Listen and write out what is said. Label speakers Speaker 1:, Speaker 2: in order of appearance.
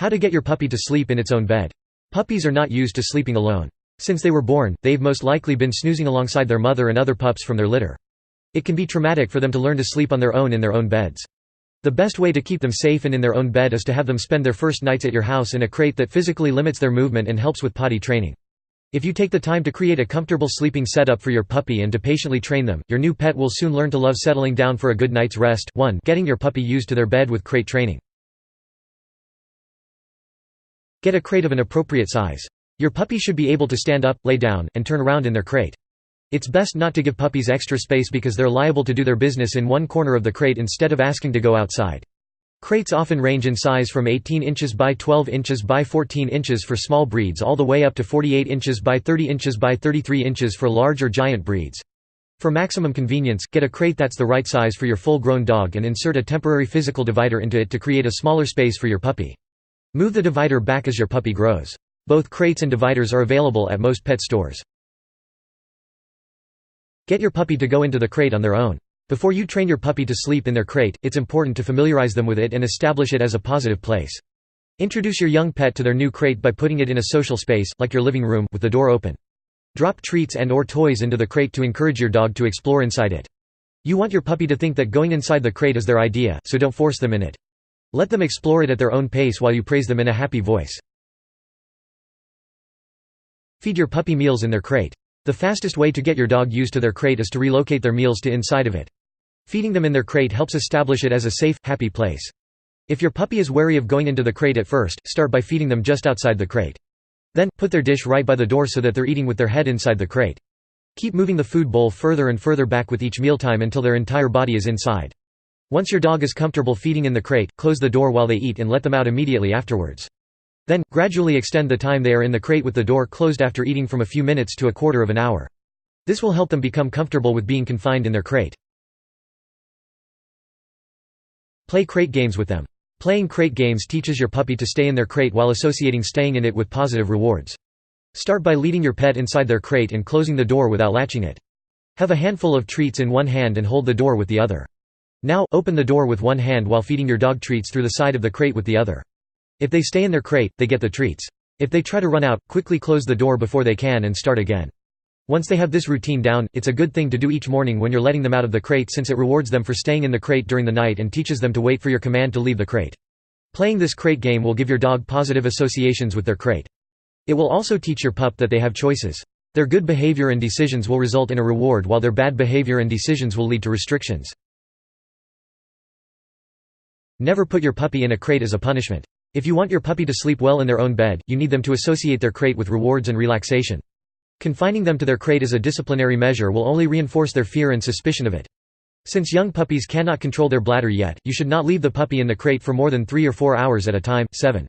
Speaker 1: How to get your puppy to sleep in its own bed. Puppies are not used to sleeping alone. Since they were born, they've most likely been snoozing alongside their mother and other pups from their litter. It can be traumatic for them to learn to sleep on their own in their own beds. The best way to keep them safe and in their own bed is to have them spend their first nights at your house in a crate that physically limits their movement and helps with potty training. If you take the time to create a comfortable sleeping setup for your puppy and to patiently train them, your new pet will soon learn to love settling down for a good night's rest. 1. Getting your puppy used to their bed with crate training. Get a crate of an appropriate size. Your puppy should be able to stand up, lay down, and turn around in their crate. It's best not to give puppies extra space because they're liable to do their business in one corner of the crate instead of asking to go outside. Crates often range in size from 18 inches by 12 inches by 14 inches for small breeds all the way up to 48 inches by 30 inches by 33 inches for large or giant breeds. For maximum convenience, get a crate that's the right size for your full-grown dog and insert a temporary physical divider into it to create a smaller space for your puppy. Move the divider back as your puppy grows. Both crates and dividers are available at most pet stores. Get your puppy to go into the crate on their own. Before you train your puppy to sleep in their crate, it's important to familiarize them with it and establish it as a positive place. Introduce your young pet to their new crate by putting it in a social space, like your living room, with the door open. Drop treats and/or toys into the crate to encourage your dog to explore inside it. You want your puppy to think that going inside the crate is their idea, so don't force them in it. Let them explore it at their own pace while you praise them in a happy voice. Feed your puppy meals in their crate. The fastest way to get your dog used to their crate is to relocate their meals to inside of it. Feeding them in their crate helps establish it as a safe, happy place. If your puppy is wary of going into the crate at first, start by feeding them just outside the crate. Then, put their dish right by the door so that they're eating with their head inside the crate. Keep moving the food bowl further and further back with each mealtime until their entire body is inside. Once your dog is comfortable feeding in the crate, close the door while they eat and let them out immediately afterwards. Then, gradually extend the time they are in the crate with the door closed after eating from a few minutes to a quarter of an hour. This will help them become comfortable with being confined in their crate. Play crate games with them. Playing crate games teaches your puppy to stay in their crate while associating staying in it with positive rewards. Start by leading your pet inside their crate and closing the door without latching it. Have a handful of treats in one hand and hold the door with the other. Now, open the door with one hand while feeding your dog treats through the side of the crate with the other. If they stay in their crate, they get the treats. If they try to run out, quickly close the door before they can and start again. Once they have this routine down, it's a good thing to do each morning when you're letting them out of the crate since it rewards them for staying in the crate during the night and teaches them to wait for your command to leave the crate. Playing this crate game will give your dog positive associations with their crate. It will also teach your pup that they have choices. Their good behavior and decisions will result in a reward while their bad behavior and decisions will lead to restrictions. Never put your puppy in a crate as a punishment. If you want your puppy to sleep well in their own bed, you need them to associate their crate with rewards and relaxation. Confining them to their crate as a disciplinary measure will only reinforce their fear and suspicion of it. Since young puppies cannot control their bladder yet, you should not leave the puppy in the crate for more than 3 or 4 hours at a time. 7.